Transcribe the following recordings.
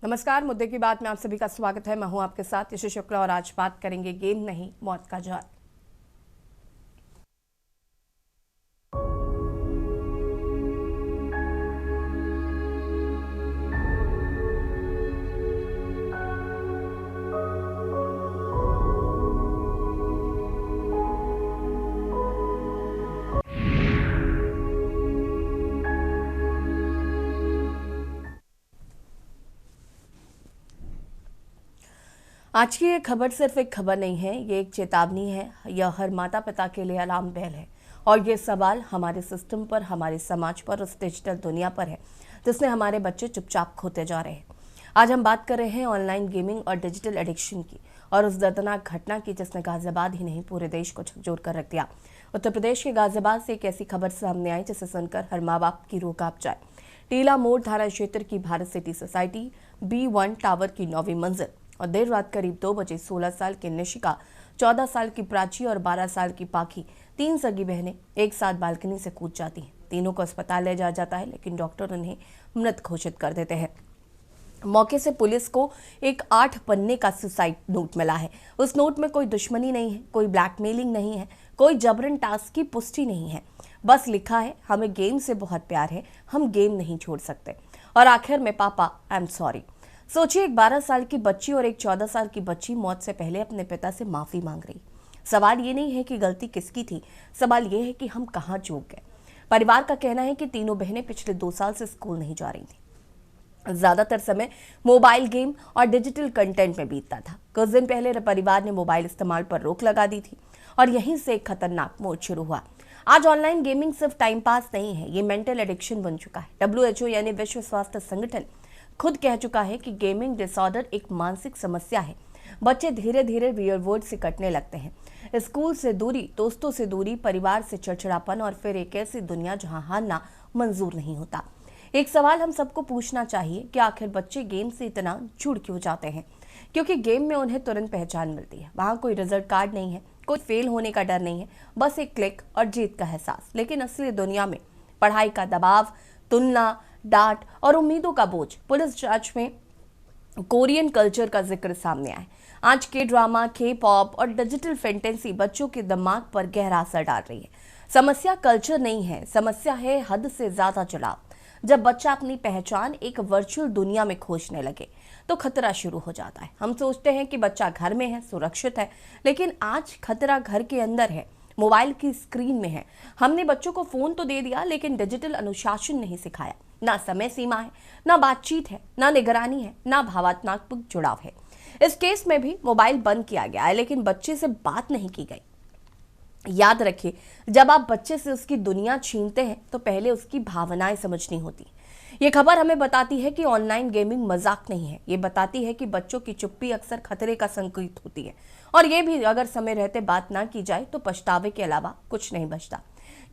नमस्कार, मुद्दे की बात में आप सभी का स्वागत है। मैं हूं आपके साथ यशु शुक्ला और आज बात करेंगे गेम नहीं मौत का जाल। आज की ये खबर सिर्फ एक खबर नहीं है, ये एक चेतावनी है। यह हर माता पिता के लिए अलार्म बेल है और ये सवाल हमारे सिस्टम पर, हमारे समाज पर, उस डिजिटल दुनिया पर है जिसने हमारे बच्चे चुपचाप खोते जा रहे हैं। आज हम बात कर रहे हैं ऑनलाइन गेमिंग और डिजिटल एडिक्शन की और उस दर्दनाक घटना की जिसने गाजियाबाद ही नहीं पूरे देश को झकझोर कर रख दिया। उत्तर प्रदेश के गाजियाबाद से एक ऐसी खबर सामने आई जिसे सुनकर हर माँ बाप की रूह कांप जाए। टीला मोड़ थाना क्षेत्र की Bharat city society B1 tower की 9वीं मंजिल और देर रात करीब 2 बजे 16 साल की निशिका, 14 साल की प्राची और 12 साल की पाखी, 3 सगी बहनें एक साथ बालकनी से कूद जाती हैं। तीनों को अस्पताल ले जाया जाता है लेकिन डॉक्टर उन्हें मृत घोषित कर देते हैं। मौके से पुलिस को एक 8 पन्ने का सुसाइड नोट मिला है। उस नोट में कोई दुश्मनी नहीं है, कोई ब्लैकमेलिंग नहीं है, कोई जबरन टास्क की पुष्टि नहीं है। बस लिखा है, हमें गेम से बहुत प्यार है, हम गेम नहीं छोड़ सकते। और आखिर में पापा आई एम सॉरी। सोचिए, एक 12 साल की बच्ची और एक 14 साल की बच्ची मौत से पहले अपने पिता से माफी मांग रही। सवाल ये नहीं है कि गलती किसकी थी, सवाल ये है कि हम कहाँ चूक गए। परिवार का कहना है कि तीनों बहनें पिछले 2 साल से स्कूल नहीं जा रही थी। ज्यादातर समय मोबाइल गेम और डिजिटल कंटेंट में बीतता था। कुछ दिन पहले परिवार ने मोबाइल इस्तेमाल पर रोक लगा दी थी और यहीं से एक खतरनाक मोड़ शुरू हुआ। आज ऑनलाइन गेमिंग सिर्फ टाइम पास नहीं है, ये मेंटल एडिक्शन बन चुका है। WHO यानी विश्व स्वास्थ्य संगठन खुद कह चुका है कि गेमिंग डिसऑर्डर एक मानसिक समस्या है। बच्चे धीरे धीरे रियल वर्ल्ड से कटने लगते हैं। स्कूल से दूरी, दोस्तों से दूरी, परिवार से चिड़चिड़ापन और फिर एक ऐसी दुनिया जहां हारना मंजूर नहीं होता। एक सवाल हम सबको पूछना चाहिए कि आखिर बच्चे गेम से इतना जुड़ क्यों जाते हैं? क्योंकि गेम में उन्हें तुरंत पहचान मिलती है। वहां कोई रिजल्ट कार्ड नहीं है, कोई फेल होने का डर नहीं है, बस एक क्लिक और जीत का एहसास। लेकिन असली दुनिया में पढ़ाई का दबाव, तुलना, डांट और उम्मीदों का बोझ। पुलिस जांच में कोरियन कल्चर का जिक्र सामने आया। आज के ड्रामा, K-पॉप और डिजिटल फैंटेसी बच्चों के दिमाग पर गहरा असर डाल रही है। समस्या कल्चर नहीं है, समस्या है हद से ज्यादा जुड़ाव। जब बच्चा अपनी पहचान एक वर्चुअल दुनिया में खोजने लगे तो खतरा शुरू हो जाता है। हम सोचते हैं कि बच्चा घर में है, सुरक्षित है, लेकिन आज खतरा घर के अंदर है, मोबाइल की स्क्रीन में है। हमने बच्चों को फोन तो दे दिया लेकिन डिजिटल अनुशासन नहीं सिखाया। ना समय सीमा है, ना बातचीत है, ना निगरानी है, ना भावनात्मक जुड़ाव है। इस केस में भी मोबाइल बंद किया गया है लेकिन बच्चे से बात नहीं की गई। याद रखिए, जब आप बच्चे से उसकी दुनिया छीनते हैं तो पहले उसकी भावनाएं समझनी होती। ये खबर हमें बताती है कि ऑनलाइन गेमिंग मजाक नहीं है। ये बताती है कि बच्चों की चुप्पी अक्सर खतरे का संकेत होती है और ये भी अगर समय रहते बात ना की जाए तो पछतावे के अलावा कुछ नहीं बचता।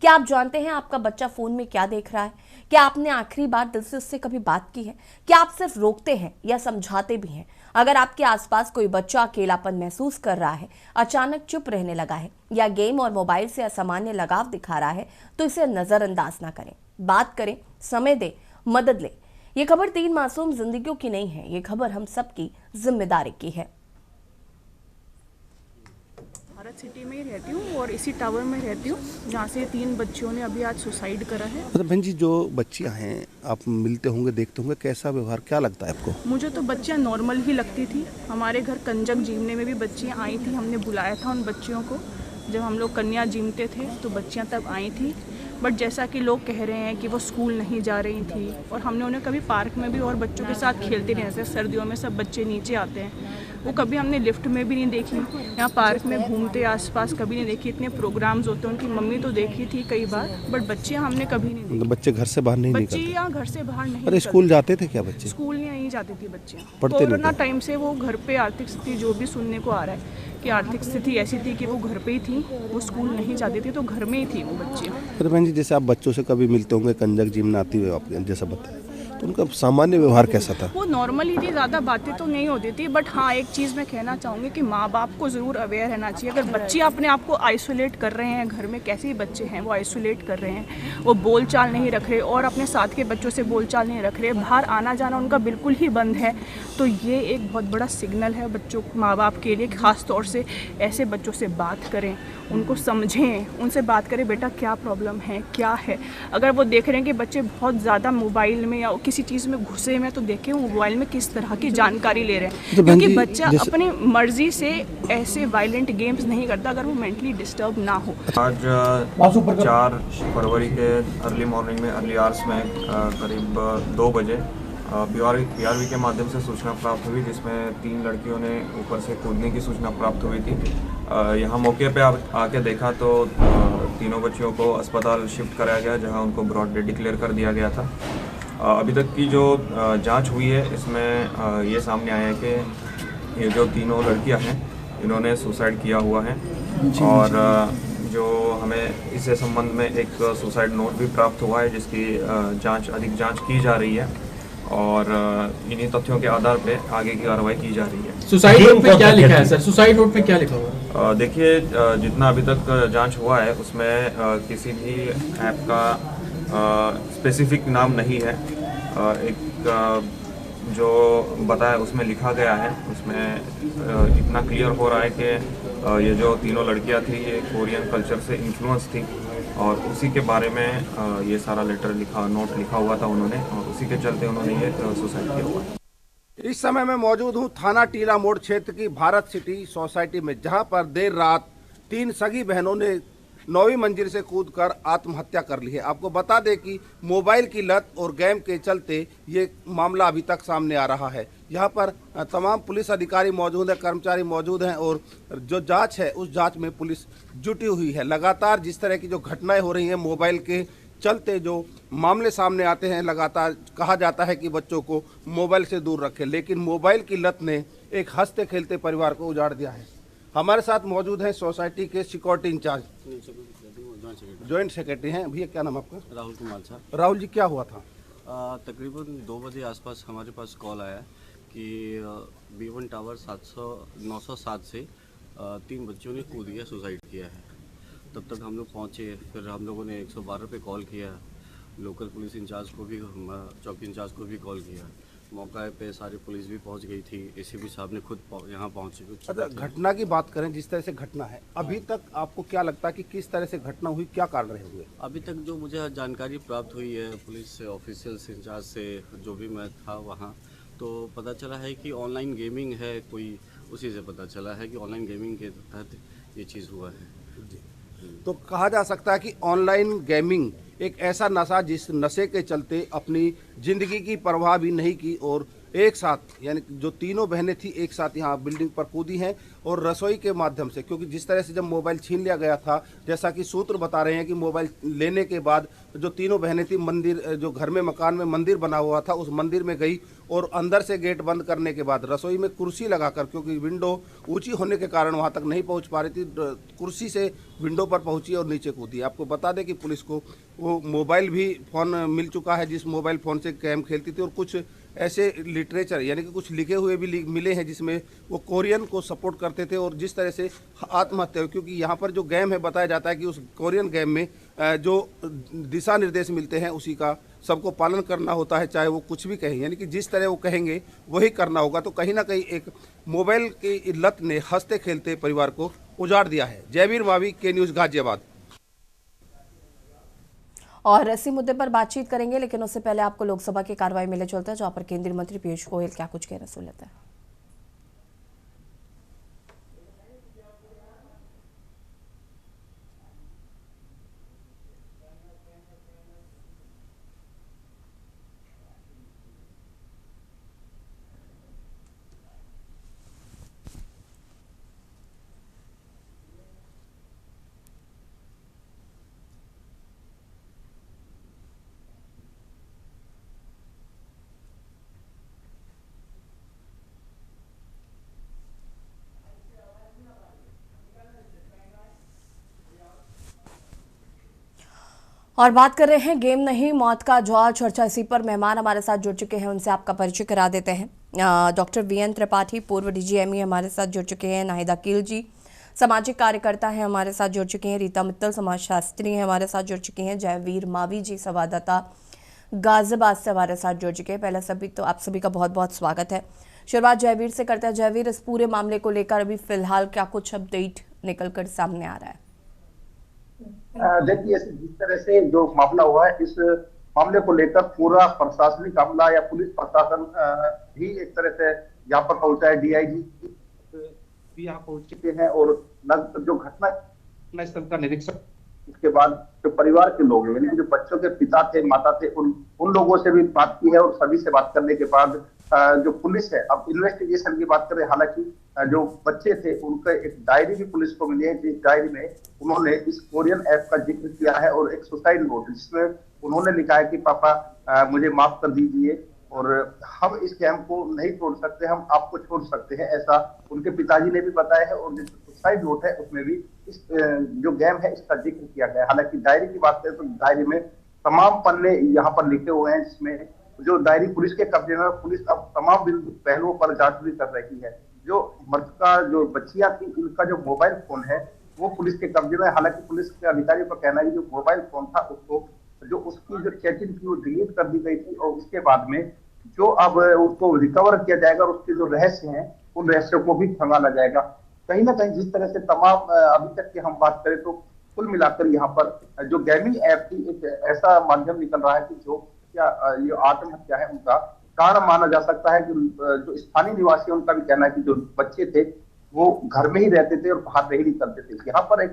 क्या आप जानते हैं आपका बच्चा फोन में क्या देख रहा है? क्या आपने आखिरी बार दिल से उससे कभी बात की है? क्या आप सिर्फ रोकते हैं या समझाते भी हैं? अगर आपके आसपास कोई बच्चा अकेलापन महसूस कर रहा है, अचानक चुप रहने लगा है या गेम और मोबाइल से असामान्य लगाव दिखा रहा है तो इसे नजरअंदाज ना करें। बात करें, समय दें, मदद ले। ये खबर 3 मासूम जिंदगियों की नहीं है, ये खबर हम सबकी जिम्मेदारी की है। भारत सिटी में ही रहती हूँ और इसी टावर में रहती हूँ जहाँ से 3 बच्चियों ने अभी आज सुसाइड करा है। मतलब बहन जी, जो बच्चियाँ हैं, आप मिलते होंगे, देखते होंगे, कैसा व्यवहार क्या लगता है आपको? मुझे तो बच्चियाँ नॉर्मल ही लगती थी। हमारे घर कंजक जीवने में भी बच्चियाँ आई थी, हमने बुलाया था उन बच्चियों को। जब हम लोग कन्या जीमते थे तो बच्चियाँ तब आई थी। बट जैसा कि लोग कह रहे हैं कि वो स्कूल नहीं जा रही थी और हमने उन्हें कभी पार्क में भी और बच्चों के साथ खेलते नहीं, जैसे सर्दियों में सब बच्चे नीचे आते हैं, वो कभी हमने लिफ्ट में भी नहीं देखी। यहाँ पार्क में घूमते आसपास कभी नहीं देखी। इतने प्रोग्राम्स होते हैं, उनकी मम्मी तो देखी थी कई बार, बट बच्चियाँ हमने कभी नहीं देखी। बच्चे घर से बाहर नहीं निकलते? बच्चे यहाँ घर से बाहर नहीं। अरे स्कूल जाते थे क्या बच्चे? स्कूल नहीं जाती थी बच्चियाँ। पढ़ते कोरोना टाइम से वो घर पे, आर्थिक स्थिति जो भी सुनने को आ रहा है कि आर्थिक स्थिति ऐसी थी कि वो घर पे ही थी, वो स्कूल नहीं जाती थी, तो घर में ही थी वो बच्चियाँ। अरे बहन जी, जैसे आप बच्चों से कभी मिलते होंगे, कंजक जिम में आती हुई आप जैसा बताया, था। उनका सामान्य व्यवहार कैसा था? वो नॉर्मल ही थी, ज़्यादा बातें तो नहीं होती थी, बट हाँ एक चीज़ मैं कहना चाहूँगी कि माँ बाप को ज़रूर अवेयर रहना चाहिए। अगर बच्चे अपने आप को आइसोलेट कर रहे हैं घर में, कैसे ही बच्चे हैं वो आइसोलेट कर रहे हैं, वो बोलचाल नहीं रख रहे और अपने साथ के बच्चों से बोलचाल नहीं रख रहे, बाहर आना जाना उनका बिल्कुल ही बंद है, तो ये एक बहुत बड़ा सिग्नल है बच्चों माँ बाप के लिए। ख़ास तौर से ऐसे बच्चों से बात करें, उनको समझें, उनसे बात करें बेटा क्या प्रॉब्लम है क्या है। अगर वो देख रहे हैं कि बच्चे बहुत ज़्यादा मोबाइल में या किसी चीज़ में घुसे में, तो देखें वो मोबाइल में किस तरह की जानकारी ले रहे हैं, क्योंकि बच्चा अपनी मर्जी से ऐसे वायलेंट गेम्स नहीं करता अगर वो मेंटली डिस्टर्ब ना हो। आज 4 फरवरी के अर्ली मॉर्निंग में, अर्ली आवर्स में करीब 2 बजे PRV के माध्यम से सूचना प्राप्त हुई, जिसमें 3 लड़कियों ने ऊपर से कूदने की सूचना प्राप्त हुई थी। यहाँ मौके पे आके देखा तो तीनों बच्चियों को अस्पताल शिफ्ट कराया गया, जहाँ उनको ब्रॉड डेड डिक्लेयर कर दिया गया था। अभी तक की जो जांच हुई है, इसमें ये सामने आया है कि ये जो तीनों लड़कियां हैं इन्होंने सुसाइड किया हुआ है, और जो हमें इससे संबंध में एक सुसाइड नोट भी प्राप्त हुआ है, जिसकी अधिक जांच की जा रही है, और इन्हीं तथ्यों के आधार पे आगे की कार्रवाई की जा रही है। सुसाइड नोट पे क्या लिखा है सर? सुसाइड नोट पे क्या लिखा हुआ है? देखिए, जितना अभी तक जांच हुआ है उसमें किसी भी ऐप का स्पेसिफिक नाम नहीं है। एक जो बताया उसमें लिखा गया है, उसमें इतना क्लियर हो रहा है कि ये जो तीनों लड़कियां थी ये कोरियन कल्चर से इन्फ्लुएंस थी, और उसी के बारे में ये सारा नोट लिखा हुआ था उन्होंने, और उसी के चलते उन्होंने ये सुसाइड किया हुआ है। इस समय मैं मौजूद हूं थाना टीला मोड़ क्षेत्र की भारत सिटी सोसाइटी में, जहां पर देर रात 3 सगी बहनों ने 9वीं मंजिल से कूदकर आत्महत्या कर ली है। आपको बता दें कि मोबाइल की लत और गेम के चलते ये मामला अभी तक सामने आ रहा है। यहाँ पर तमाम पुलिस अधिकारी मौजूद हैं, कर्मचारी मौजूद हैं, और जो जांच है उस जांच में पुलिस जुटी हुई है। लगातार जिस तरह की जो घटनाएं हो रही हैं मोबाइल के चलते, जो मामले सामने आते हैं, लगातार कहा जाता है कि बच्चों को मोबाइल से दूर रखें, लेकिन मोबाइल की लत ने एक हंसते खेलते परिवार को उजाड़ दिया है। हमारे साथ मौजूद हैं सोसाइटी के सिक्योरिटी इंचार्ज, जॉइंट सेक्रेटरी हैं। भैया क्या नाम आपका? राहुल कुमार साहब। राहुल जी, क्या हुआ था? तकरीबन 2 बजे आसपास हमारे पास कॉल आया कि B1 टावर 907 से 3 बच्चों ने कूद गया, सुसाइड किया है। तब तक हम लोग पहुँचे, फिर हम लोगों ने 112 पे कॉल किया, लोकल पुलिस इंचार्ज को भी, चौकी इंचार्ज को भी कॉल किया। मौका पे सारी पुलिस भी पहुंच गई थी, ACP साहब ने खुद यहाँ पहुँचे। अच्छा, घटना की बात करें, जिस तरह से घटना है, अभी तक आपको क्या लगता है कि किस तरह से घटना हुई, क्या कारण रहे हुए? अभी तक जो मुझे जानकारी प्राप्त हुई है पुलिस ऑफिशियल्स इंचार्ज से, जो भी मैं था वहाँ, तो पता चला है कि ऑनलाइन गेमिंग है कोई, उसी से पता चला है कि ऑनलाइन गेमिंग के तहत ये चीज़ हुआ है। तो कहा जा सकता है कि ऑनलाइन गेमिंग एक ऐसा नशा, जिस नशे के चलते अपनी ज़िंदगी की परवाह भी नहीं की, और एक साथ, यानी जो तीनों बहनें थी एक साथ यहाँ बिल्डिंग पर कूदी हैं, और रसोई के माध्यम से, क्योंकि जिस तरह से जब मोबाइल छीन लिया गया था, जैसा कि सूत्र बता रहे हैं कि मोबाइल लेने के बाद जो तीनों बहनें थी, मंदिर, जो घर में मकान में मंदिर बना हुआ था, उस मंदिर में गई, और अंदर से गेट बंद करने के बाद रसोई में कुर्सी लगाकर, क्योंकि विंडो ऊंची होने के कारण वहां तक नहीं पहुंच पा रही थी, कुर्सी से विंडो पर पहुंची और नीचे कूदी। आपको बता दें कि पुलिस को वो मोबाइल भी फ़ोन मिल चुका है, जिस मोबाइल फ़ोन से गेम खेलती थी, और कुछ ऐसे लिटरेचर, यानी कि कुछ लिखे हुए भी मिले हैं, जिसमें वो कोरियन को सपोर्ट करते थे, और जिस तरह से आत्महत्या, क्योंकि यहाँ पर जो गेम है, बताया जाता है कि उस कोरियन गेम में जो दिशा निर्देश मिलते हैं उसी का सबको पालन करना होता है, चाहे वो कुछ भी कहें, यानी कि जिस तरह वो कहेंगे वही करना होगा। तो कहीं ना कहीं एक मोबाइल की लत ने हंसते खेलते परिवार को उजाड़ दिया है। जयवीर मावी, के न्यूज़, गाजियाबाद। और इसी मुद्दे पर बातचीत करेंगे, लेकिन उससे पहले आपको लोकसभा की कार्रवाई मिले चलते हैं, जहां पर केंद्रीय मंत्री पीयूष गोयल क्या कुछ कहना सुन लेते हैं। और बात कर रहे हैं गेम नहीं मौत का जौर चर्चा इसी पर मेहमान हमारे साथ जुड़ चुके हैं, उनसे आपका परिचय करा देते हैं। डॉक्टर वीएन त्रिपाठी पूर्व डीजीएमई हमारे साथ जुड़ चुके हैं। नाहिदा कील जी सामाजिक कार्यकर्ता हैं हमारे साथ जुड़ चुके हैं। रीता मित्तल समाजशास्त्री हैं हमारे साथ जुड़ चुके हैं। जयवीर मावी जी संवाददाता गाजियाबाद से हमारे साथ जुड़ चुके हैं। पहले सभी तो आप सभी का बहुत बहुत स्वागत है। शुरुआत जयवीर से करते हैं। जयवीर, इस पूरे मामले को लेकर अभी फिलहाल क्या कुछ अपडेट निकलकर सामने आ रहा है? देखिए, जिस तरह से जो मामला हुआ है, इस मामले को लेकर पूरा प्रशासनिक अमला या पुलिस प्रशासन भी एक तरह से यहाँ पर पहुंचा है। डीआईजी भी यहाँ पहुंच चुके हैं और जो घटना स्थल का निरीक्षण, इसके बाद जो परिवार के लोग हैं, यानी कि जो बच्चों के पिता थे, माता थे, उन लोगों से भी बात की है और सभी से बात करने के बाद जो पुलिस है, अब इन्वेस्टिगेशन की बात करें, हालांकि जो बच्चे थे उनका एक डायरी भी पुलिस को मिली है। जिस डायरी में उन्होंने इस कोरियन ऐप का जिक्र किया है और एक सुसाइड नोट जिसमें उन्होंने लिखा है कि पापा मुझे माफ कर दीजिए और हम इस गेम को नहीं छोड़ सकते, हम आपको छोड़ सकते हैं, ऐसा उनके पिताजी ने भी बताया है। और जो सुसाइड नोट है उसमें भी इस जो गेम है इसका जिक्र किया गया है। हालांकि डायरी की बात करें तो डायरी में तमाम पन्ने यहाँ पर लिखे हुए हैं, जिसमें जो डायरी पुलिस के कब्जे में, पुलिस अब तमाम पहलुओं पर जांच भी कर रही है। जो मृतका जो बच्चियां थी, उनका जो मोबाइल फोन है वो पुलिस के कब्जे में। हालांकि पुलिस के अधिकारियों का कहना है कि जो मोबाइल फोन था उसको जो उसकी जो चैटिंग थी वो डिलीट कर दी गई थी और उसके बाद में जो अब उसको रिकवर किया जाएगा और उसके जो रहस्य हैं उन रहस्यों को भी खंगाला जाएगा। कहीं ना कहीं जिस तरह से तमाम अभी तक की हम बात करें तो कुल मिलाकर यहाँ पर जो गेमिंग ऐप थी एक ऐसा माध्यम निकल रहा है कि जो क्या ये आत्महत्या है उनका कारण माना जा सकता है। कि जो स्थानीय निवासी उनका भी कहना है कि जो बच्चे थे वो घर में ही रहते थे और बाहर नहीं निकलते थे। यहाँ पर एक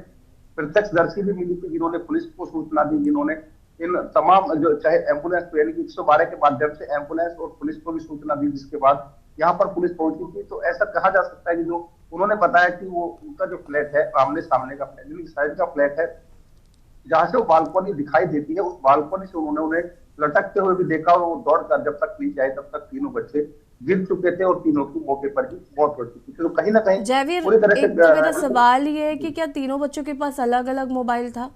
प्रत्यक्षदर्शी भी मिली थी जिन्होंने पुलिस को सूचना दी, जिन्होंने इन तमाम जो चाहे एम्बुलेंस यानी कि 112 के माध्यम से एम्बुलेंस और पुलिस को भी सूचना दी, जिसके बाद यहाँ पर पुलिस पहुंची थी। तो ऐसा कहा जा सकता है कि जो उन्होंने बताया कि वो उनका जो फ्लैट है आमने सामने का फ्लैट, साइड का फ्लैट है, जहां से वो बालकनी दिखाई देती है, उस बालकनी से उन्होंने उन्हें लटकते हुए भी देखा और वो दौड़कर जब तक नीचे आए तब तक तीनों बच्चे गिर चुके थे और तीनों की मौके पर ही मौत हो चुकी थी। तो कहीं ना कहीं जयवीर, पूरी तरह से मेरा सवाल ये है कि क्या तीनों बच्चों के पास अलग अलग मोबाइल था?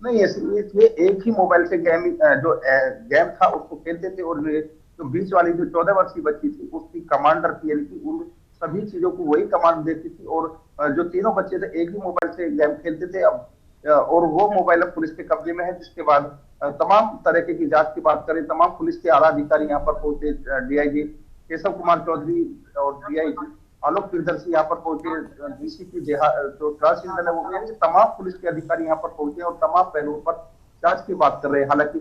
नहीं, ये एक ही मोबाइल से गेम था उसको खेलते थे और जो बीच वाली जो 14 वर्षीय बच्ची थी उसकी कमांडर थी, यानी कि उन सभी चीजों को वही कमांड देती थी। और जो तीनों बच्चे थे एक ही मोबाइल से गेम खेलते थे। अब और वो मोबाइल अब पुलिस के कब्जे में है, जिसके बाद तमाम तरीके की जांच की बात करें, तमाम पुलिस के आला अधिकारी यहाँ पर पहुंचे। डीआईजी केशव कुमार चौधरी और डीआईजी आलोक प्रियदर्शी यहाँ पर पहुंचे, डीसीपी जो तहसीलदार है वो, यानी कि तमाम पुलिस के अधिकारी यहाँ पर पहुंचे और तमाम पहलुओं पर जांच की बात कर रहे हैं। हालांकि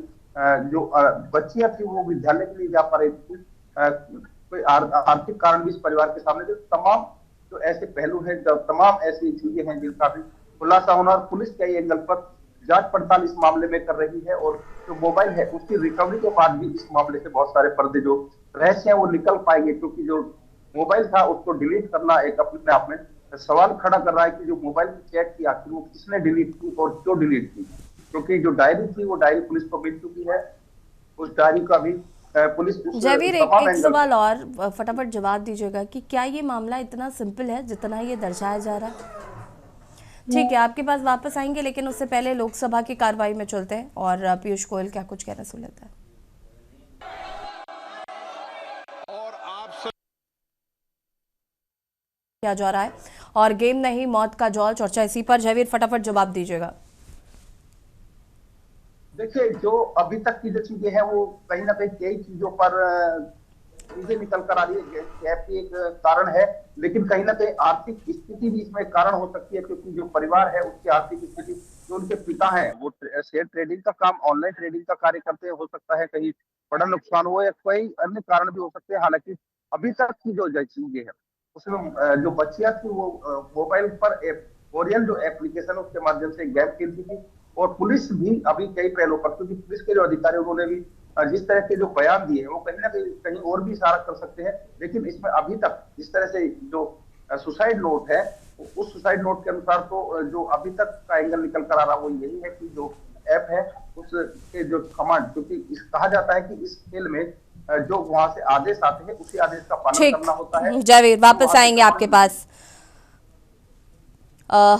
जो बच्चियां थी वो विद्यालय के लिए जा पा रही थी, कोई आर्थिक कारण भी इस परिवार के सामने थे। तमाम जो ऐसे पहलू हैं, तमाम ऐसी चीजें हैं जिनका भी खुलासा होना, और पुलिस कई एंगल पर जांच पड़ताल इस मामले में कर रही है। और जो मोबाइल है उसकी रिकवरी के बाद भी इस मामले से बहुत सारे पर्दे जो रहस्य हैं वो निकल पाएंगे, क्योंकि जो मोबाइल था उसको डिलीट करना एक अपने आप में सवाल खड़ा कर रहा है कि जो मोबाइल की चैट की आखिर वो किसने डिलीट की और क्यों डिलीट की। क्योंकि जो डायरी थी वो डायरी पुलिस को मिल चुकी है, उस डायरी का भी पुलिस। जयवीर, एक सवाल और फटाफट जवाब दीजिएगा कि क्या ये मामला इतना सिंपल है जितना ये दर्शाया जा रहा है? ठीक है, आपके पास वापस आएंगे, लेकिन उससे पहले लोकसभा की कार्रवाई में चलते हैं और पीयूष गोयल क्या कुछ कहना सुन लेता है। क्या जा रहा है और गेम नहीं मौत का जौल चर्चा इसी पर। जयवीर, फटाफट जवाब दीजिएगा। देखिए, जो अभी तक की जो चीजें हैं वो कहीं ना कहीं कई चीजों पर चीजें निकल कर आ रही है। गैप की एक कारण है, लेकिन कहीं ना कहीं आर्थिक स्थिति भी इसमें कारण हो सकती है, क्योंकि जो परिवार है उसकी आर्थिक स्थिति, जो उनके पिता हैं वो शेयर ट्रेडिंग का काम, ऑनलाइन ट्रेडिंग का कार्य करते हैं, हो सकता है कहीं बड़ा नुकसान हो या कोई अन्य कारण भी हो सकते हैं। हालांकि अभी तक की जो चीजें है उसमें जो बच्चियां थी वो मोबाइल पर कोरियन जो एप्लीकेशन उसके माध्यम से गेम खेलती थी। और पुलिस भी अभी कई पहलुओं पर, क्योंकि पुलिस के जो अधिकारी उन्होंने भी जिस तरह के जो बयान दिए वो कहीं ना कहीं और भी इशारा कर सकते हैं। लेकिन इसमें अभी तक जिस तरह से जो सुसाइड नोट है, उस सुसाइड नोट के अनुसार तो जो अभी तक का एंगल निकल कर आ रहा वो यही है कि जो ऐप है उसके जो कमांड, क्योंकि कहा जाता है कि इस खेल में जो वहां से आदेश आते हैं उसी आदेश का पालन करना होता है। जयवीर, वापस आएंगे आपके पास।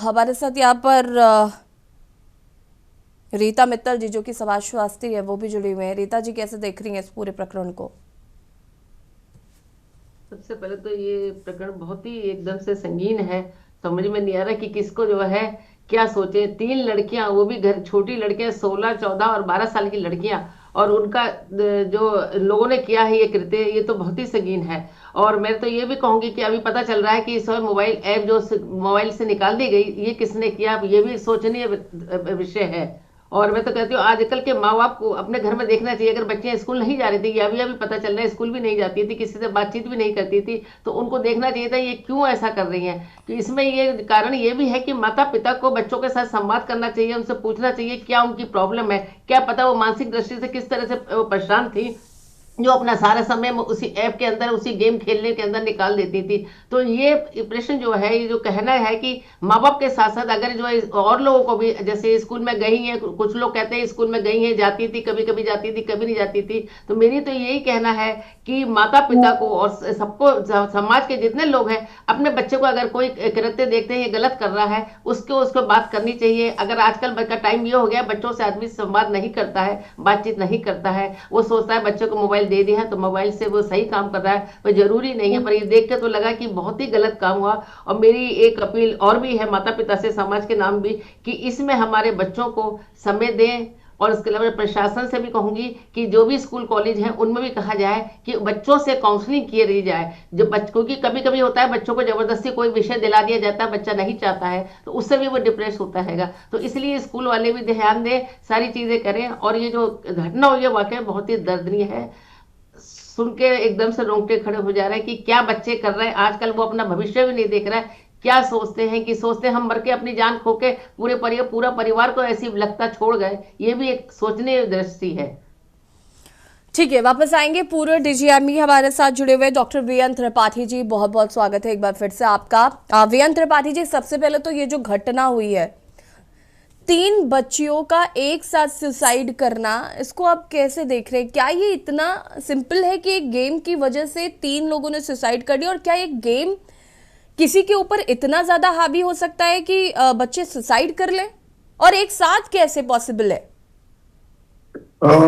हमारे साथ यहाँ पर रीता मित्तल जी जो कि समाज शास्त्री है वो भी जुड़ी हुई है। रीता जी कैसे देख रही हैं इस पूरे प्रकरण को? सबसे पहले तो ये प्रकरण बहुत ही एकदम से संगीन है। समझ में नहीं आ रहा कि किसको जो है क्या सोचे। 3 लड़कियां, वो भी घर छोटी लड़कियां, 16, 14 और 12 साल की लड़कियां, और उनका जो लोगों ने किया है ये कृत्य, ये तो बहुत ही संगीन है। और मैं तो ये भी कहूंगी कि अभी पता चल रहा है कि इस मोबाइल ऐप जो मोबाइल से निकाल दी गई, ये किसने किया, ये भी सोचनीय विषय है। और मैं तो कहती हूँ आजकल के माँ बाप को अपने घर में देखना चाहिए। अगर बच्चियां स्कूल नहीं जा रही थी, या अभी पता चल रहा है स्कूल भी नहीं जाती थी, किसी से बातचीत भी नहीं करती थी, तो उनको देखना चाहिए था ये क्यों ऐसा कर रही हैं। कि इसमें ये कारण ये भी है कि माता पिता को बच्चों के साथ संवाद करना चाहिए, उनसे पूछना चाहिए क्या उनकी प्रॉब्लम है, क्या पता वो मानसिक दृष्टि से किस तरह से परेशान थी, जो अपना सारा समय उसी ऐप के अंदर, उसी गेम खेलने के अंदर निकाल देती थी। तो ये प्रश्न जो है, ये जो कहना है कि माँ बाप के साथ साथ अगर जो है और लोगों को भी, जैसे स्कूल में गई हैं, कुछ लोग कहते हैं स्कूल में गई हैं, जाती थी, कभी कभी जाती थी, कभी नहीं जाती थी, तो मेरी तो यही कहना है कि माता पिता को और सबको, समाज के जितने लोग हैं, अपने बच्चे को अगर कोई कृत्य देखते हैं ये गलत कर रहा है, उसको बात करनी चाहिए। अगर आजकल का टाइम ये हो गया, बच्चों से आदमी संवाद नहीं करता है, बातचीत नहीं करता है, वो सोचता है बच्चे को मोबाइल दे दिया है तो मोबाइल से वो सही काम कर रहा है, वो जरूरी नहीं है। पर ये देख के तो लगा कि बहुत ही गलत काम हुआ। और मेरी एक अपील और भी है माता पिता से, समाज के नाम भी, कि इसमें हमारे बच्चों को समय दें। और इसके अलावा प्रशासन से भी कहूंगी कि जो भी स्कूल कॉलेज हैं उनमें भी कहा जाए कि बच्चों से काउंसलिंग की रही जाए। जो क्योंकि कभी कभी होता है बच्चों को जबरदस्ती कोई विषय दिला दिया जाता है, बच्चा नहीं चाहता है, तो उससे भी वो डिप्रेस होता हैगा। तो इसलिए स्कूल वाले भी ध्यान दें, सारी चीजें करें। और ये जो घटना हुई है वाकई बहुत ही दर्दनीय है, सुन के एकदम से रोंगटे खड़े हो जा रहे हैं कि क्या बच्चे कर रहे हैं। आजकल वो अपना भविष्य भी नहीं देख रहा है, क्या सोचते हैं कि सोचते हैं हम मर के अपनी जान खो के पूरा परिवार को ऐसी लगता छोड़ गए। ये भी एक सोचने दृष्टि है। ठीक है, वापस आएंगे। पूर्व डीजीएमई हमारे साथ जुड़े हुए डॉक्टर वीएन त्रिपाठी जी, बहुत बहुत स्वागत है एक बार फिर से आपका। वीएन त्रिपाठी जी, सबसे पहले तो ये जो घटना हुई है, 3 बच्चियों का एक साथ सुसाइड करना, इसको आप कैसे देख रहे हैं? क्या ये इतना सिंपल है कि एक गेम की वजह से 3 लोगों ने सुसाइड कर लिया? और क्या एक गेम किसी के ऊपर इतना ज्यादा हावी हो सकता है कि बच्चे सुसाइड कर लें? और एक साथ कैसे पॉसिबल है?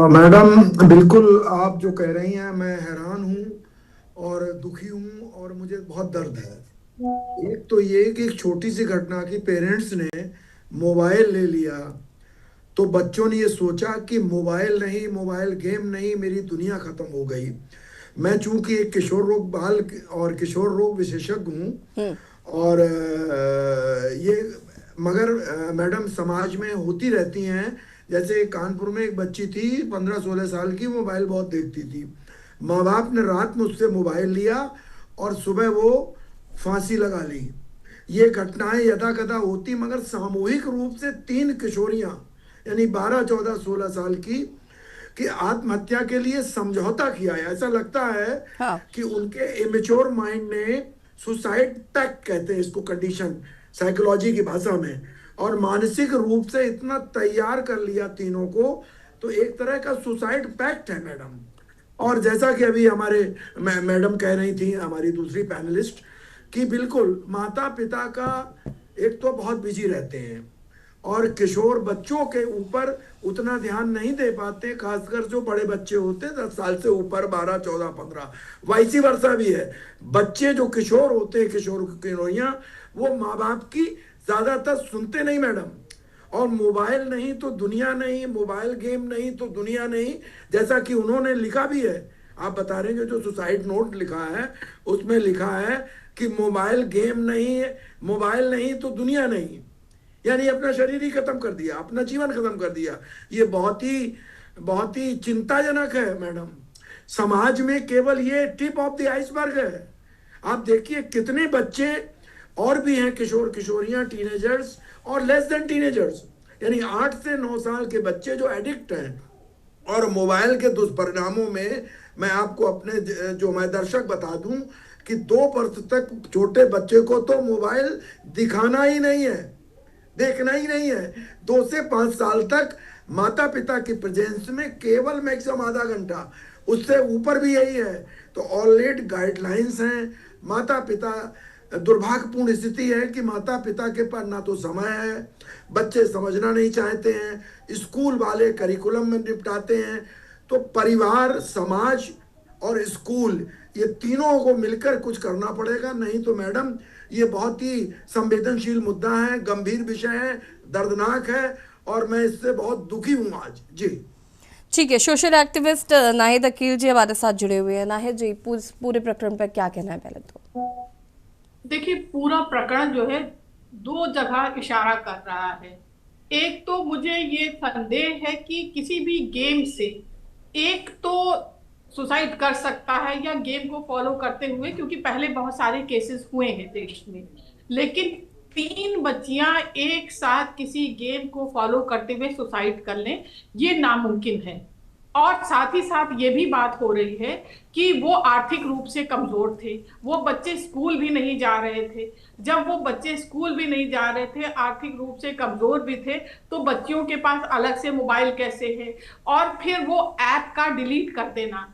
मैडम, बिल्कुल आप जो कह रही हैं मैं हैरान हूं और दुखी हूं और मुझे बहुत दर्द है। एक तो ये कि एक छोटी सी घटना की पेरेंट्स ने मोबाइल ले लिया, तो बच्चों ने ये सोचा कि मोबाइल नहीं, मोबाइल गेम नहीं, मेरी दुनिया खत्म हो गई। मैं चूंकि एक किशोर रोग बाल और किशोर रोग विशेषज्ञ हूँ, और ये मगर मैडम समाज में होती रहती हैं। जैसे कानपुर में एक बच्ची थी 15-16 साल की, मोबाइल बहुत देखती थी। माँ बाप ने रात में उससे मोबाइल लिया और सुबह वो फांसी लगा ली। ये घटनाएं यदा कदा होती, मगर सामूहिक रूप से 3 किशोरियां यानी 12, 14, 16 साल की आत्महत्या के लिए समझौता किया है। ऐसा लगता है हाँ। कि उनके इमेच्योर माइंड ने सुसाइड पैक्ट कहते हैं इसको, कंडीशन साइकोलॉजी की भाषा में, और मानसिक रूप से इतना तैयार कर लिया तीनों को, तो एक तरह का सुसाइड पैक्ट है मैडम। और जैसा कि अभी हमारे मैडम कह रही थी, हमारी दूसरी पैनलिस्ट, कि बिल्कुल माता पिता का एक तो बहुत बिजी रहते हैं और किशोर बच्चों के ऊपर उतना ध्यान नहीं दे पाते, खासकर जो बड़े बच्चे होते हैं 10 साल से ऊपर, 12, 14, 15, वाइसी वर्षा भी है। बच्चे जो किशोर होते हैं, किशोर किशोरियां, वो माँ बाप की ज्यादातर सुनते नहीं मैडम। और मोबाइल नहीं तो दुनिया नहीं, मोबाइल गेम नहीं तो दुनिया नहीं, जैसा कि उन्होंने लिखा भी है। आप बता रहे हैं जो सुसाइड नोट लिखा है उसमें लिखा है कि मोबाइल गेम नहीं, मोबाइल नहीं तो दुनिया नहीं, यानी अपना शरीर ही खत्म कर दिया, अपना जीवन खत्म कर दिया। ये बहुत ही चिंताजनक है मैडम। समाज में केवल ये टिप ऑफ द आइसबर्ग है। आप देखिए कितने बच्चे और भी हैं, किशोर किशोरियां, टीनेजर्स और लेस देन टीनेजर्स, यानी 8 से 9 साल के बच्चे जो एडिक्ट हैं। और मोबाइल के दुष्परिणामों में मैं आपको अपने जो मैं दर्शक बता दूं कि 2 वर्ष तक छोटे बच्चे को तो मोबाइल दिखाना ही नहीं है, देखना ही नहीं है। 2 से 5 साल तक माता पिता की प्रेजेंस में केवल मैक्सिमम आधा घंटा, उससे ऊपर भी यही है। तो ऑलरेडी गाइडलाइंस हैं, माता पिता दुर्भाग्यपूर्ण स्थिति है कि माता पिता के पास ना तो समय है, बच्चे समझना नहीं चाहते हैं, स्कूल वाले करिकुलम में निपटाते हैं। तो परिवार, समाज और स्कूल, ये तीनों को मिलकर कुछ करना पड़ेगा, नहीं तो मैडम ये बहुत ही संवेदनशील मुद्दा है, गंभीर विषय है, दर्दनाक है, और मैं इससे बहुत दुखी हूं आज जी। ठीक है, सोशल एक्टिविस्ट नाहिद अकील जी हमारे साथ जुड़े हुए हैं। नाहिद जी, पूरे प्रकरण पर क्या कहना है पहले तो? देखिए, पूरा प्रकरण जो है दो जगह इशारा कर रहा है। एक तो मुझे ये संदेह है कि किसी भी गेम से एक तो सुसाइड कर सकता है या गेम को फॉलो करते हुए, क्योंकि पहले बहुत सारे केसेस हुए हैं देश में, लेकिन 3 बच्चियां एक साथ किसी गेम को फॉलो करते हुए सुसाइड कर लें, ये नामुमकिन है। और साथ ही साथ ये भी बात हो रही है कि वो आर्थिक रूप से कमजोर थे, वो बच्चे स्कूल भी नहीं जा रहे थे। जब वो बच्चे स्कूल भी नहीं जा रहे थे, आर्थिक रूप से कमजोर भी थे, तो बच्चियों के पास अलग से मोबाइल कैसे है? और फिर वो ऐप का डिलीट कर देना।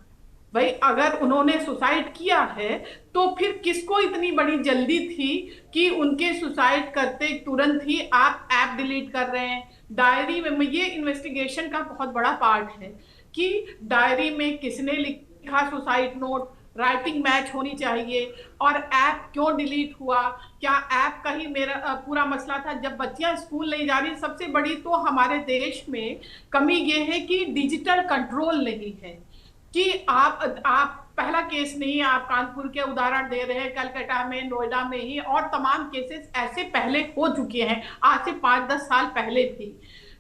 भाई, अगर उन्होंने सुसाइड किया है तो फिर किसको इतनी बड़ी जल्दी थी कि उनके सुसाइड करते तुरंत ही आप ऐप डिलीट कर रहे हैं? डायरी में, ये इन्वेस्टिगेशन का बहुत बड़ा पार्ट है कि डायरी में किसने लिखा सुसाइड नोट, राइटिंग मैच होनी चाहिए, और ऐप क्यों डिलीट हुआ? क्या ऐप का ही मेरा पूरा मसला था? जब बच्चियां स्कूल नहीं जा रही, सबसे बड़ी तो हमारे देश में कमी ये है कि डिजिटल कंट्रोल नहीं है। कि आप पहला केस नहीं है, आप कानपुर के उदाहरण दे रहे हैं, कलकत्ता में, नोएडा में ही, और तमाम केसेस ऐसे पहले हो चुके हैं, आज से 5-10 साल पहले थी,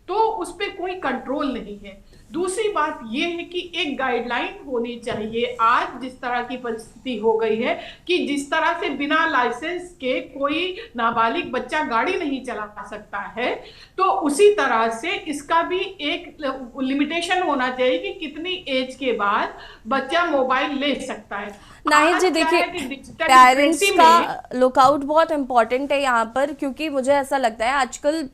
तो उस पर कोई कंट्रोल नहीं है। दूसरी बात यह है कि एक गाइडलाइन होनी चाहिए। आज जिस तरह की परिस्थिति हो गई है कि जिस तरह से बिना लाइसेंस के कोई नाबालिग बच्चा गाड़ी नहीं चला सकता है, तो उसी तरह से इसका भी एक लिमिटेशन होना चाहिए कि कितनी एज के बाद बच्चा मोबाइल ले सकता है। नाहिद जी, देखिए, पेरेंट्स का लुकआउट बहुत इम्पोर्टेंट है यहाँ पर, क्योंकि मुझे ऐसा लगता है आजकल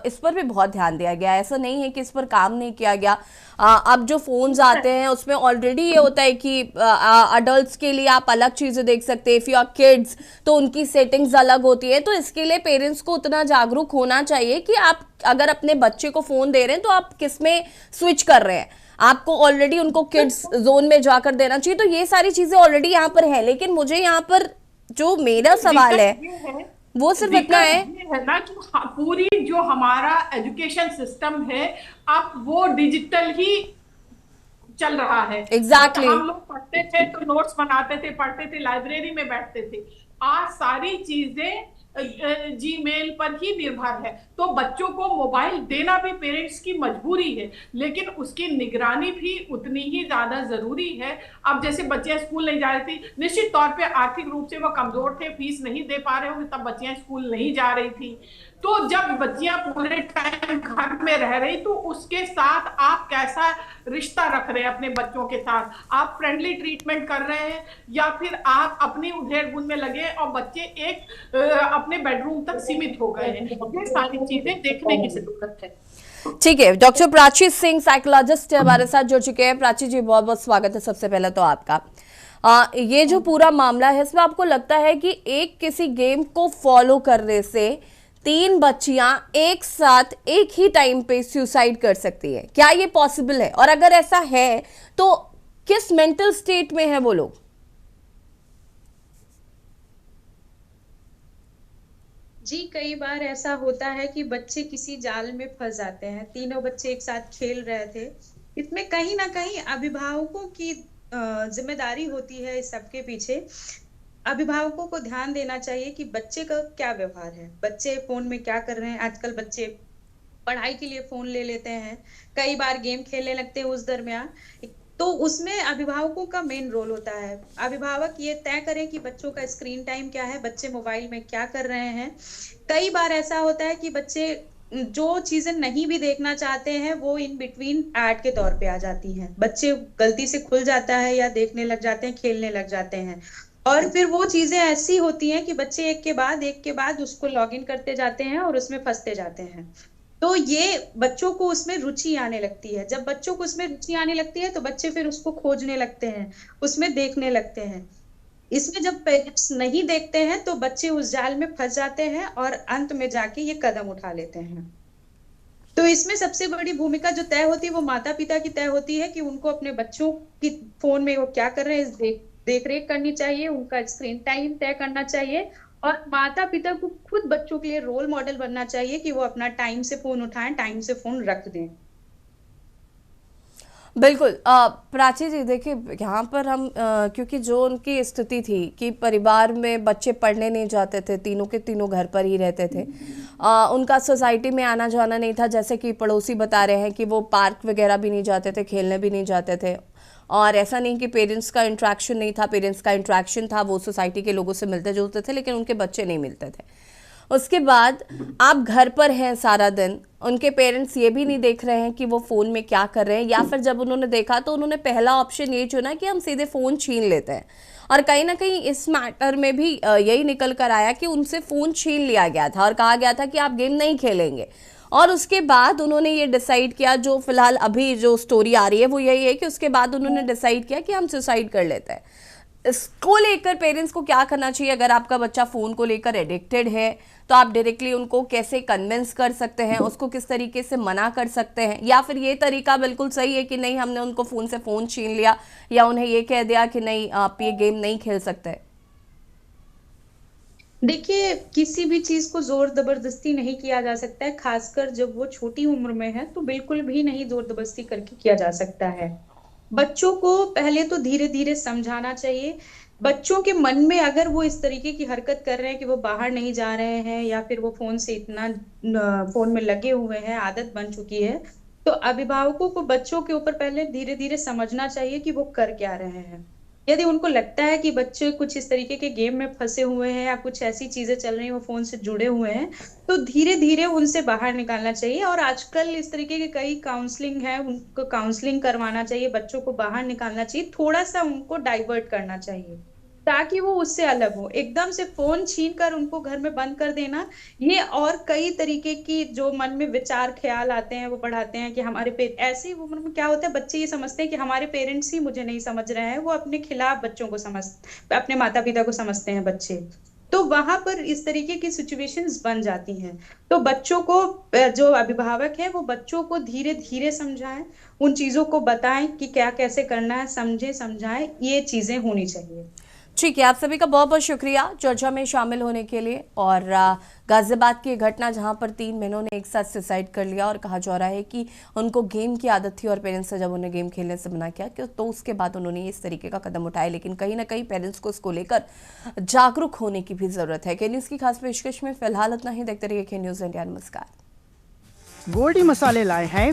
इस पर भी बहुत ध्यान दिया गया है। ऐसा नहीं है कि इस पर काम नहीं किया गया। अब जो फोन्स आते हैं उसमें ऑलरेडी ये होता है कि अडल्ट्स के लिए आप अलग चीज़ें देख सकते हैं, इफ़ यू आर किड्स तो उनकी सेटिंग्स अलग होती है। तो इसके लिए पेरेंट्स को उतना जागरूक होना चाहिए कि आप अगर अपने बच्चे को फ़ोन दे रहे हैं तो आप किस में स्विच कर रहे हैं, आपको ऑलरेडी उनको किड्स जोन में जाकर देना चाहिए। तो ये सारी चीज़ें ऑलरेडी यहाँ पर है। लेकिन मुझे यहाँ पर जो मेरा सवाल है वो सिर्फ इतना है ना कि पूरी जो हमारा एजुकेशन सिस्टम है अब वो डिजिटल ही चल रहा है। एग्जैक्टली। हम लोग पढ़ते थे तो नोट्स बनाते थे, पढ़ते थे, लाइब्रेरी में बैठते थे। आज सारी चीजें जीमेल पर ही निर्भर है, तो बच्चों को मोबाइल देना भी पेरेंट्स की मजबूरी है, लेकिन उसकी निगरानी भी उतनी ही ज्यादा जरूरी है। अब जैसे बच्चियां स्कूल नहीं जा रही थी, निश्चित तौर पे आर्थिक रूप से वो कमजोर थे, फीस नहीं दे पा रहे होंगे, तब बच्चियां स्कूल नहीं जा रही थी। तो जब बच्चियां पूरे टाइम घर में रह रही, तो उसके साथ आप कैसा रिश्ता रख रहे हैं अपने बच्चों के साथ? आप फ्रेंडली ट्रीटमेंट कर रहे हैं या फिर आप अपनी उधेड़-बुन में लगे और बच्चे एक अपने बेडरूम तक सीमित हो गए हैं? ये सारी चीजें देखने की जरूरत है। ठीक है, डॉक्टर प्राची सिंह साइकोलॉजिस्ट हमारे साथ जुड़ चुके हैं। प्राची जी, बहुत बहुत स्वागत है सबसे पहले तो आपका। ये जो पूरा मामला है इसमें आपको लगता है कि एक किसी गेम को फॉलो करने से 3 बच्चियां एक साथ एक ही टाइम पे सुसाइड कर सकती है, क्या ये पॉसिबल है? और अगर ऐसा है तो किस मेंटल स्टेट में है वो लोग? जी, कई बार ऐसा होता है कि बच्चे किसी जाल में फंस जाते हैं। तीनों बच्चे एक साथ खेल रहे थे, इसमें कहीं ना कहीं अभिभावकों की जिम्मेदारी होती है। इस सबके पीछे अभिभावकों को ध्यान देना चाहिए कि बच्चे का क्या व्यवहार है, बच्चे फोन में क्या कर रहे हैं। आजकल बच्चे पढ़ाई के लिए फोन ले लेते हैं, कई बार गेम खेलने लगते हैं उस दरमियान, तो उसमें अभिभावकों का मेन रोल होता है। अभिभावक ये तय करें कि बच्चों का स्क्रीन टाइम क्या है, बच्चे मोबाइल में क्या कर रहे हैं। कई बार ऐसा होता है कि बच्चे जो चीजें नहीं भी देखना चाहते हैं वो इन बिटवीन ऐड के तौर पे आ जाती हैं, बच्चे गलती से खुल जाता है या देखने लग जाते हैं, खेलने लग जाते हैं, और फिर वो चीजें ऐसी होती हैं कि बच्चे एक के बाद उसको लॉगिन करते जाते हैं और उसमें फंसते जाते हैं। तो ये बच्चों को उसमें रुचि आने लगती है। जब बच्चों को उसमें रुचि आने लगती है तो बच्चे फिर उसको खोजने लगते हैं, उसमें देखने लगते हैं। इसमें जब पेरेंट्स नहीं देखते हैं तो बच्चे उस जाल में फंस जाते हैं और अंत में जाके ये कदम उठा लेते हैं। तो इसमें सबसे बड़ी भूमिका जो तय होती है वो माता पिता की तय होती है कि उनको अपने बच्चों की फोन में वो क्या कर रहे हैं देख रेख करनी चाहिए, उनका स्क्रीन टाइम तय करना चाहिए और माता पिता को खुद बच्चों के लिए रोल मॉडल बनना चाहिए कि वो अपना टाइम से फोन उठाएं, टाइम से फोन रख दें। बिल्कुल। प्राची जी देखिए, यहाँ पर हम क्योंकि जो उनकी स्थिति थी कि परिवार में बच्चे पढ़ने नहीं जाते थे, तीनों के तीनों घर पर ही रहते थे, उनका सोसाइटी में आना जाना नहीं था। जैसे कि पड़ोसी बता रहे हैं कि वो पार्क वगैरह भी नहीं जाते थे, खेलने भी नहीं जाते थे। और ऐसा नहीं कि पेरेंट्स का इंट्रैक्शन नहीं था, पेरेंट्स का इंट्रैक्शन था, वो सोसाइटी के लोगों से मिलते जुलते थे, लेकिन उनके बच्चे नहीं मिलते थे। उसके बाद आप घर पर हैं सारा दिन, उनके पेरेंट्स ये भी नहीं देख रहे हैं कि वो फ़ोन में क्या कर रहे हैं, या फिर जब उन्होंने देखा तो उन्होंने पहला ऑप्शन ये चुना कि हम सीधे फ़ोन छीन लेते हैं। और कहीं ना कहीं इस मैटर में भी यही निकल कर आया कि उनसे फ़ोन छीन लिया गया था और कहा गया था कि आप गेम नहीं खेलेंगे। और उसके बाद उन्होंने ये डिसाइड किया, जो फिलहाल अभी जो स्टोरी आ रही है वो यही है कि उसके बाद उन्होंने डिसाइड किया कि हम सुसाइड कर लेते हैं। इसको लेकर पेरेंट्स को क्या करना चाहिए? अगर आपका बच्चा फ़ोन को लेकर एडिक्टेड है तो आप डायरेक्टली उनको कैसे कन्विंस कर सकते हैं, उसको किस तरीके से मना कर सकते हैं, या फिर ये तरीका बिल्कुल सही है कि नहीं, हमने उनको फ़ोन से फ़ोन छीन लिया या उन्हें ये कह दिया कि नहीं आप ये गेम नहीं खेल सकते? देखिए, किसी भी चीज को जोर जबरदस्ती नहीं किया जा सकता है, खासकर जब वो छोटी उम्र में है तो बिल्कुल भी नहीं जोर जबरदस्ती करके किया जा सकता है। बच्चों को पहले तो धीरे धीरे समझाना चाहिए। बच्चों के मन में अगर वो इस तरीके की हरकत कर रहे हैं कि वो बाहर नहीं जा रहे हैं या फिर वो फोन से इतना फोन में लगे हुए हैं, आदत बन चुकी है, तो अभिभावकों को बच्चों के ऊपर पहले धीरे धीरे समझना चाहिए कि वो कर क्या रहे हैं। यदि उनको लगता है कि बच्चे कुछ इस तरीके के गेम में फंसे हुए हैं या कुछ ऐसी चीजें चल रही हैं, वो फोन से जुड़े हुए हैं, तो धीरे धीरे उनसे बाहर निकालना चाहिए। और आजकल इस तरीके के कई काउंसलिंग है, उनको काउंसलिंग करवाना चाहिए, बच्चों को बाहर निकालना चाहिए, थोड़ा सा उनको डाइवर्ट करना चाहिए ताकि वो उससे अलग हो। एकदम से फोन छीन कर उनको घर में बंद कर देना, ये और कई तरीके की जो मन में विचार ख्याल आते हैं वो बढ़ाते हैं कि हमारे ऐसी उम्र में क्या होता है, बच्चे ये समझते हैं कि हमारे पेरेंट्स ही मुझे नहीं समझ रहे हैं, वो अपने खिलाफ बच्चों को अपने माता पिता को समझते हैं बच्चे, तो वहां पर इस तरीके की सिचुएशंस बन जाती हैं। तो बच्चों को, जो अभिभावक है वो बच्चों को धीरे धीरे समझाएं, उन चीजों को बताएं कि क्या कैसे करना है, समझाएं, ये चीजें होनी चाहिए। ठीक है, आप सभी का बहुत बहुत शुक्रिया चर्चा में शामिल होने के लिए। और गाजियाबाद की घटना जहां पर 3 बहनों ने एक साथ सुसाइड कर लिया और कहा जा रहा है कि उनको गेम की आदत थी और पेरेंट्स ने जब उन्हें गेम खेलने से मना किया तो उसके बाद उन्होंने इस तरीके का कदम उठाया। लेकिन कहीं ना कहीं पेरेंट्स को इसको लेकर जागरूक होने की भी जरूरत है। के न्यूज़ की खास पेशकश में फिलहाल इतना ही। देखते रहिए के न्यूज़ इंडिया। नमस्कार। गोल्डी मसाले लाए हैं